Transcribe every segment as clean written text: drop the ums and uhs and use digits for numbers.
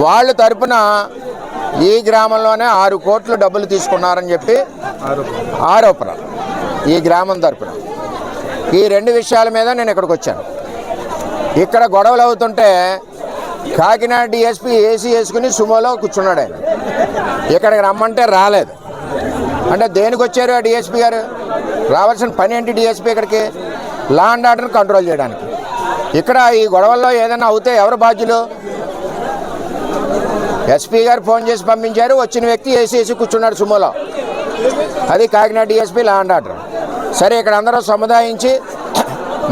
వాళ్ళు తరపున ఈ గ్రామంలోనే 6 కోట్లు డబ్బులు తీసుకున్నారని చెప్పి ఆరోపణ ఈ గ్రామం తరపున. ఈ 2 విషయాల మీద నేను ఇక్కడికి వచ్చాను. ఇక్కడ గొడవలు అవుతుంటే కాకినాడ డిఎస్పీ ఏసీ వేసుకుని సుమోలో కూర్చున్నాడు. ఆయన ఇక్కడికి రమ్మంటే రాలేదు. అంటే దేనికి వచ్చారు ఆ డిఎస్పీ గారు? రావాల్సిన పని ఏంటి డిఎస్పీ ఇక్కడికి? లా అండ్ ఆర్డర్ని కంట్రోల్ చేయడానికి. ఇక్కడ ఈ గొడవల్లో ఏదైనా అవుతే ఎవరు బాధ్యులు? ఎస్పీ గారు ఫోన్ చేసి పంపించారు. వచ్చిన వ్యక్తి ఏసీ వేసి కూర్చున్నాడు సుమోలో. అది Kakinada DSP law and order. సరే, ఇక్కడ అందరూ సముదాయించి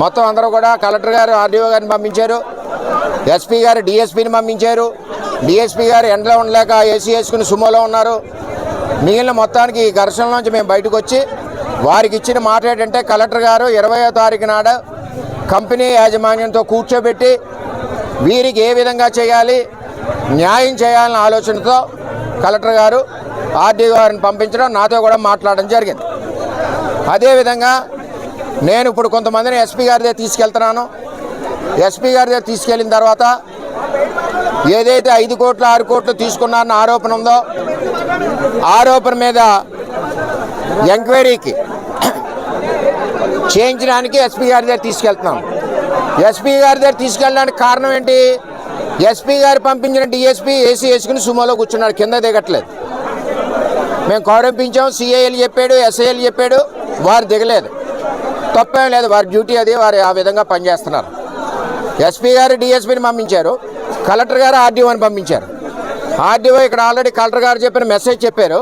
మొత్తం అందరూ కూడా కలెక్టర్ గారు ఆర్డీఓ గారిని పంపించారు, ఎస్పీ గారు డిఎస్పీని పంపించారు. డిఎస్పీ గారు ఎండలో ఉండలేక ఏసీ వేసుకుని సుమోలో ఉన్నారు. మిగిలిన మొత్తానికి ఈ ఘర్షణ నుంచి మేము బయటకు వచ్చి వారికి ఇచ్చిన మాట ఏంటంటే కలెక్టర్ గారు 20వ తారీఖు నాడు కంపెనీ యాజమాన్యంతో కూర్చోబెట్టి వీరికి ఏ విధంగా చేయాలి, న్యాయం చేయాలన్న ఆలోచనతో కలెక్టర్ గారు ఆర్డీఓ గారిని పంపించడం, నాతో కూడా మాట్లాడడం జరిగింది. అదేవిధంగా నేను ఇప్పుడు కొంతమందిని ఎస్పీ గారి దగ్గర తీసుకెళ్తున్నాను. ఎస్పీ గారి దగ్గర తీసుకెళ్ళిన తర్వాత ఏదైతే 5 కోట్లు 6 కోట్లు తీసుకున్నారన్న ఆరోపణ ఉందో ఆరోపణ మీద ఎంక్వైరీకి చేయించడానికి ఎస్పీ గారి దగ్గర తీసుకెళ్తున్నాం. ఎస్పీ గారి దగ్గర తీసుకెళ్ళడానికి కారణం ఏంటి? ఎస్పీ గారు పంపించిన డిఎస్పీ ఏసీ వేసుకుని సుమోలో కూర్చున్నాడు, కింద దిగట్లేదు. మేము కౌరంపించాం, సిఐఎల్ చెప్పాడు, ఎస్ఐఎల్ చెప్పాడు, వారు దిగలేదు. తప్పేం లేదు, వారి డ్యూటీ అది, వారు ఆ విధంగా పనిచేస్తున్నారు. ఎస్పీ గారు డిఎస్పీని పంపించారు, కలెక్టర్ గారు ఆర్డీఓని పంపించారు. ఆర్డీఓ ఇక్కడ ఆల్రెడీ కలెక్టర్ గారు చెప్పిన మెసేజ్ చెప్పారు.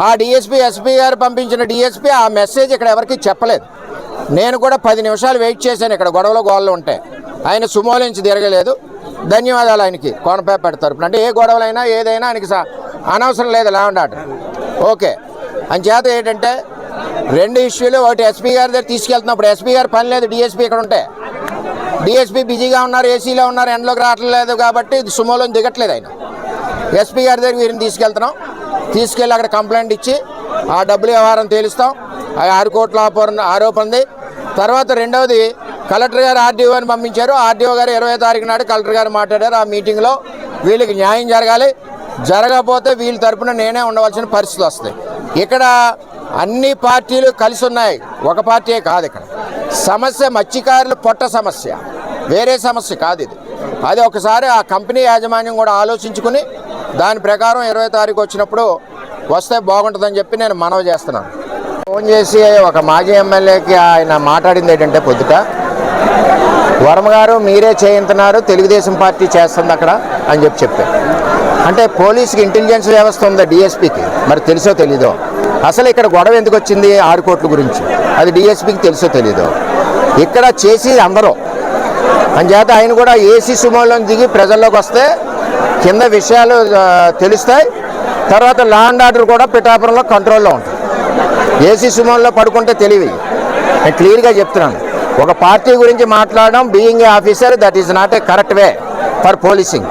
ఆ డిఎస్పీ ఎస్పీ గారు పంపించిన డిఎస్పీ ఆ మెసేజ్ ఇక్కడ ఎవరికి చెప్పలేదు. నేను కూడా 10 నిమిషాలు వెయిట్ చేశాను ఇక్కడ గొడవలో గోడలు ఉంటే. ఆయన సుమోలో నుంచి తిరగలేదు. ధన్యవాదాలు ఆయనకి కోనపేట తరపున. అంటే ఏ గొడవలైనా ఏదైనా ఆయనకి అనవసరం లేదు, లా అండ్ ఆర్డర్ ఓకే. అంచేత ఏంటంటే 2 ఇష్యూలు. ఒకటి ఎస్పీ గారి దగ్గర తీసుకెళ్తున్నప్పుడు ఎస్పీ గారు పని లేదు, డిఎస్పీ ఇక్కడ ఉంటే. డిఎస్పీ బిజీగా ఉన్నారు, ఏసీలో ఉన్నారు, ఎండలోకి రావట్లేదు కాబట్టి సుమోలో దిగట్లేదు ఆయన. ఎస్పీ గారి దగ్గర వీరిని తీసుకెళ్తున్నాం. తీసుకెళ్ళి అక్కడ కంప్లైంట్ ఇచ్చి ఆ డబ్బులు వ్యవహారం తేలుస్తాం. 6 కోట్ల ఆరోపణది. తర్వాత రెండవది కలెక్టర్ గారు ఆర్డీఓని పంపించారు. ఆర్డీఓ గారు 20వ తారీఖు నాడు కలెక్టర్ గారు మాట్లాడారు. ఆ మీటింగ్లో వీళ్ళకి న్యాయం జరగాలి, జరగకపోతే వీళ్ళ తరపున నేనే ఉండవలసిన పరిస్థితి వస్తుంది. ఇక్కడ అన్ని పార్టీలు కలిసి ఉన్నాయి, ఒక పార్టీయే కాదు. ఇక్కడ సమస్య మత్స్యకారుల పొట్ట సమస్య, వేరే సమస్య కాదు ఇది. అది ఒకసారి ఆ కంపెనీ యాజమాన్యం కూడా ఆలోచించుకుని దాని ప్రకారం 20వ తారీఖు వచ్చినప్పుడు వస్తే బాగుంటుందని చెప్పి నేను మనవి చేస్తున్నాను. ఫోన్ చేసి ఒక మాజీ ఎమ్మెల్యేకి ఆయన మాట్లాడింది ఏంటంటే, పొద్దుట వర్మ గారు మీరే చేయించున్నారు, తెలుగుదేశం పార్టీ చేస్తుంది అక్కడ అని చెప్పారు. అంటే పోలీసుకి ఇంటెలిజెన్స్ వ్యవస్థ ఉందా డిఎస్పీకి? మరి తెలుసో తెలీదో? అసలు ఇక్కడ గొడవ ఎందుకు వచ్చింది 6 కోట్ల గురించి అది డిఎస్పీకి తెలుసో తెలీదో? ఇక్కడ చేసి అందరూ అంచేత ఆయన కూడా ఏసీ సుమోలో దిగి ప్రజల్లోకి వస్తే కింద విషయాలు తెలుస్తాయి. తర్వాత లా అండ్ ఆర్డర్ కూడా పిఠాపురంలో కంట్రోల్లో ఉంటుంది. ఏసీ సుమోల్లో పడుకుంటే తెలివి. నేను క్లియర్గా చెప్తున్నాను, ఒక పార్టీ గురించి మాట్లాడడం being a officer that is not a correct way for policing.